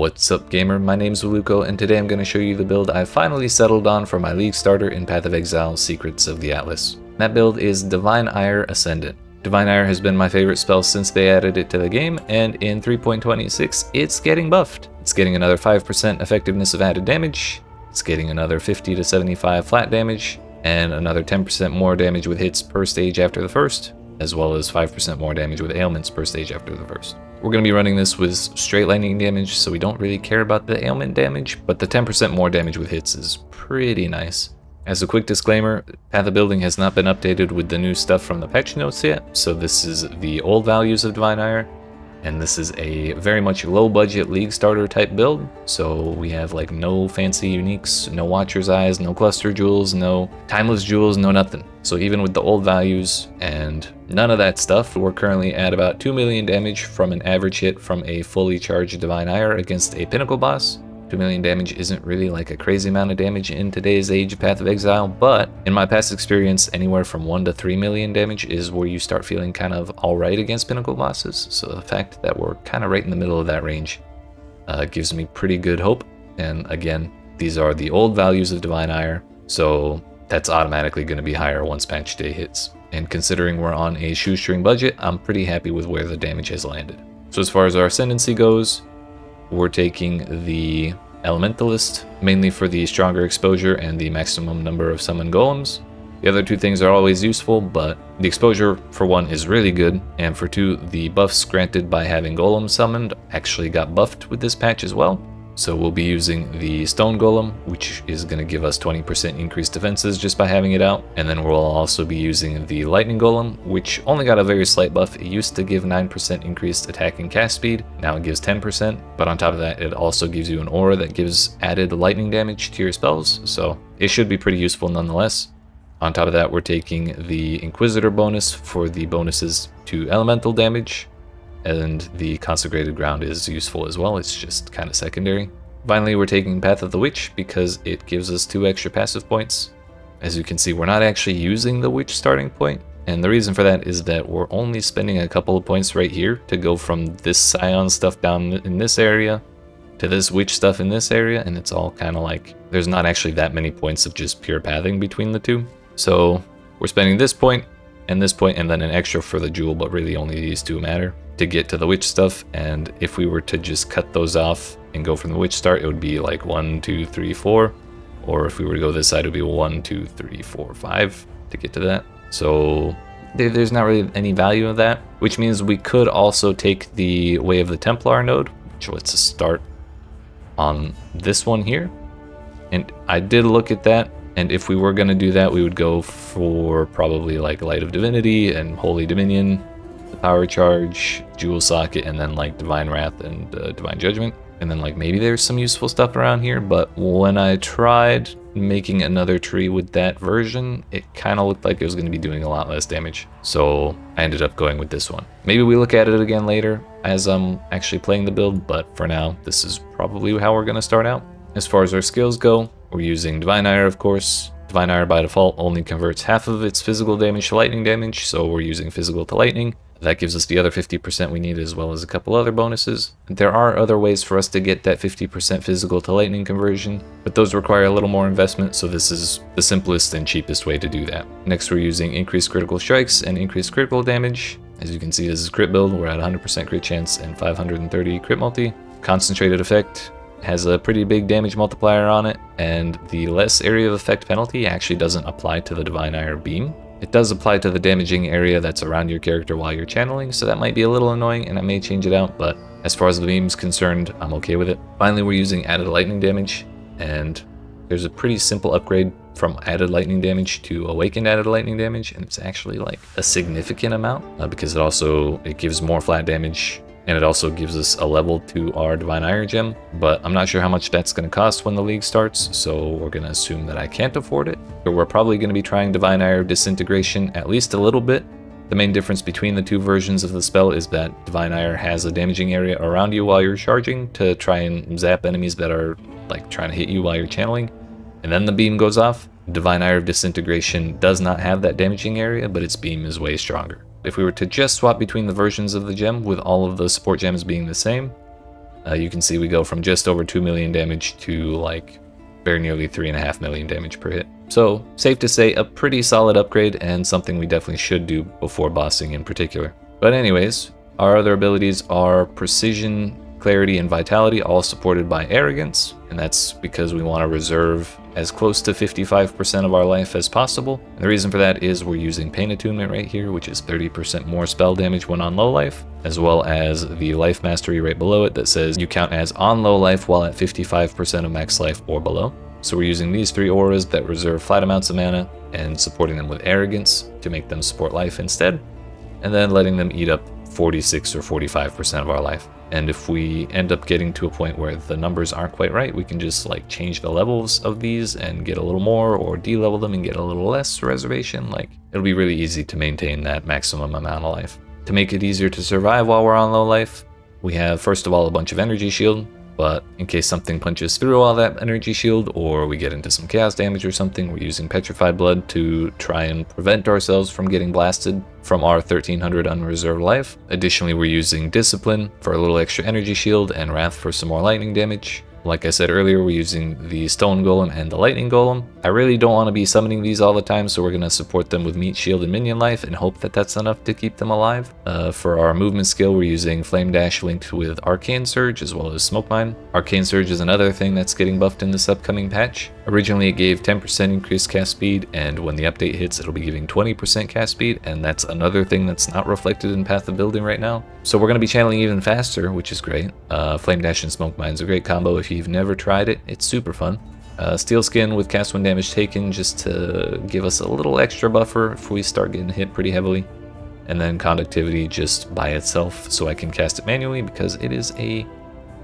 What's up gamer, my name's Waluko, and today I'm going to show you the build I finally settled on for my League starter in Path of Exile Secrets of the Atlas. That build is Divine Ire Ascendant. Divine Ire has been my favorite spell since they added it to the game, and in 3.26 it's getting buffed. It's getting another 5% effectiveness of added damage, it's getting another 50 to 75 flat damage, and another 10% more damage with hits per stage after the first, as well as 5% more damage with ailments per stage after the first. We're going to be running this with straight lightning damage, so we don't really care about the ailment damage, but the 10% more damage with hits is pretty nice. As a quick disclaimer, Path of Building has not been updated with the new stuff from the patch notes yet, so this is the old values of Divine Ire, and this is a very much low budget League starter type build, so we have like no fancy uniques, no Watcher's Eyes, no cluster jewels, no timeless jewels, no nothing. So even with the old values and none of that stuff, we're currently at about 2 million damage from an average hit from a fully charged Divine Ire against a Pinnacle boss. 2 million damage isn't really like a crazy amount of damage in today's age of Path of Exile, but in my past experience, anywhere from 1 to 3 million damage is where you start feeling kind of alright against Pinnacle bosses. So the fact that we're kind of right in the middle of that range gives me pretty good hope. And again, these are the old values of Divine Ire, so that's automatically going to be higher once patch day hits. And considering we're on a shoestring budget, I'm pretty happy with where the damage has landed. So as far as our Ascendancy goes, we're taking the Elementalist, mainly for the stronger exposure and the maximum number of summoned golems. The other two things are always useful, but the exposure for one is really good, and for two, the buffs granted by having golems summoned actually got buffed with this patch as well. So we'll be using the Stone Golem, which is going to give us 20% increased defenses just by having it out. And then we'll also be using the Lightning Golem, which only got a very slight buff. It used to give 9% increased attack and cast speed, now it gives 10%. But on top of that, it also gives you an aura that gives added lightning damage to your spells, so it should be pretty useful nonetheless. On top of that, we're taking the Inquistor bonus for the bonuses to elemental damage. And the Consecrated Ground is useful as well, it's just kind of secondary. Finally, we're taking Path of the Witch because it gives us 2 extra passive points. As you can see, we're not actually using the Witch starting point, and the reason for that is that we're only spending a couple of points right here to go from this Scion stuff down in this area to this Witch stuff in this area, and it's all kind of like, there's not actually that many points of just pure pathing between the two. So we're spending this point, and then an extra for the jewel, but really only these two matter to get to the Witch stuff. And if we were to just cut those off and go from the Witch start, it would be like 1, 2, 3, 4, or if we were to go this side, it would be 1, 2, 3, 4, 5 to get to that. So there's not really any value of that, which means we could also take the Way of the Templar node, which lets us start on this one here. And I did look at that, and if we were going to do that, we would go for probably like Light of Divinity and Holy Dominion, the Power Charge, Jewel Socket, and then like Divine Wrath and Divine Judgment. And then like maybe there's some useful stuff around here, but when I tried making another tree with that version, it kind of looked like it was going to be doing a lot less damage. So I ended up going with this one. Maybe we look at it again later as I'm actually playing the build, but for now, this is probably how we're going to start out. As far as our skills go, we're using Divine Ire, of course. Divine Ire by default only converts half of its physical damage to lightning damage, so we're using physical to lightning. That gives us the other 50% we need, as well as a couple other bonuses. There are other ways for us to get that 50% physical to lightning conversion, but those require a little more investment, so this is the simplest and cheapest way to do that. Next, we're using increased critical strikes and increased critical damage. As you can see, this is crit build. We're at 100% crit chance and 530 crit multi. Concentrated effect has a pretty big damage multiplier on it, and the less area of effect penalty actually doesn't apply to the Divine Ire beam. It does apply to the damaging area that's around your character while you're channeling, so that might be a little annoying and I may change it out, but as far as the beam's concerned, I'm okay with it. Finally, we're using added lightning damage, and there's a pretty simple upgrade from added lightning damage to awakened added lightning damage, and it's actually like a significant amount because it gives more flat damage, and it also gives us a level to our Divine Ire gem, but I'm not sure how much that's going to cost when the League starts, so we're going to assume that I can't afford it. But we're probably going to be trying Divine Ire Disintegration at least a little bit. The main difference between the two versions of the spell is that Divine Ire has a damaging area around you while you're charging to try and zap enemies that are like trying to hit you while you're channeling, and then the beam goes off. Divine Ire Disintegration does not have that damaging area, but its beam is way stronger. If we were to just swap between the versions of the gem with all of the support gems being the same, You can see we go from just over 2 million damage to like very nearly 3.5 million damage per hit. So safe to say a pretty solid upgrade and something we definitely should do before bossing in particular. But anyways, our other abilities are Precision, Clarity, and Vitality, all supported by Arrogance, and that's because we want to reserve as close to 55% of our life as possible. And the reason for that is we're using Pain Attunement right here, which is 30% more spell damage when on low life, as well as the Life Mastery right below it that says you count as on low life while at 55% of max life or below. So we're using these 3 auras that reserve flat amounts of mana and supporting them with Arrogance to make them support life instead, and then letting them eat up 46 or 45% of our life. And if we end up getting to a point where the numbers aren't quite right, we can just like change the levels of these and get a little more, or de-level them and get a little less reservation. Like, it'll be really easy to maintain that maximum amount of life. To make it easier to survive while we're on low life, we have first of all a bunch of energy shield, but in case something punches through all that energy shield or we get into some chaos damage or something, we're using Petrified Blood to try and prevent ourselves from getting blasted from our 1300 unreserved life. Additionally, we're using Discipline for a little extra energy shield and Wrath for some more lightning damage. Like I said earlier, we're using the Stone Golem and the Lightning Golem. I really don't want to be summoning these all the time, so we're going to support them with Meat Shield and Minion Life and hope that that's enough to keep them alive. For our movement skill, we're using Flame Dash linked with Arcane Surge as well as Smoke Mine. Arcane Surge is another thing that's getting buffed in this upcoming patch. Originally it gave 10% increased cast speed, and when the update hits it'll be giving 20% cast speed, and that's another thing that's not reflected in Path of Building right now. So we're going to be channeling even faster, which is great. Flame Dash and Smoke Mine is a great combo if you've never tried it. It's super fun. Steel Skin with cast when damage taken, just to give us a little extra buffer if we start getting hit pretty heavily. And then Conductivity just by itself, so I can cast it manually because it is a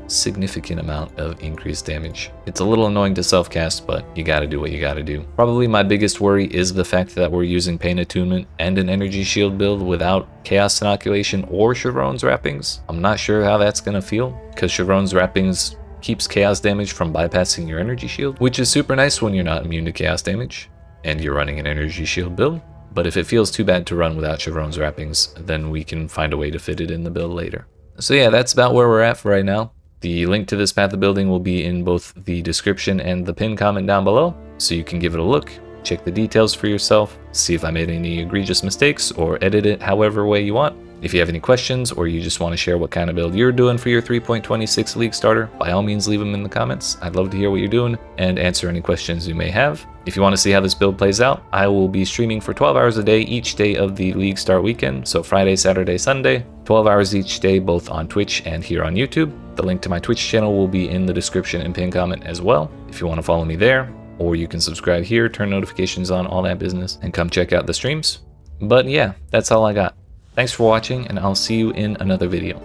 significant amount of increased damage. It's a little annoying to self-cast, but you gotta do what you gotta do. Probably my biggest worry is the fact that we're using Pain Attunement and an Energy Shield build without Chaos Inoculation or Chevron's Wrappings. I'm not sure how that's gonna feel, because Chevron's Wrappings keeps chaos damage from bypassing your energy shield, which is super nice when you're not immune to chaos damage and you're running an energy shield build. But if it feels too bad to run without Chevron's Wrappings, then we can find a way to fit it in the build later. So yeah, that's about where we're at for right now. The link to this Path of Building will be in both the description and the pinned comment down below, so you can give it a look, check the details for yourself, see if I made any egregious mistakes, or edit it however way you want. If you have any questions, or you just want to share what kind of build you're doing for your 3.26 League starter, by all means leave them in the comments. I'd love to hear what you're doing and answer any questions you may have. If you want to see how this build plays out, I will be streaming for 12 hours a day each day of the League start weekend, so Friday, Saturday, Sunday, 12 hours each day, both on Twitch and here on YouTube. The link to my Twitch channel will be in the description and pinned comment as well, if you want to follow me there, or you can subscribe here, turn notifications on, all that business, and come check out the streams. But yeah, that's all I got. Thanks for watching, and I'll see you in another video.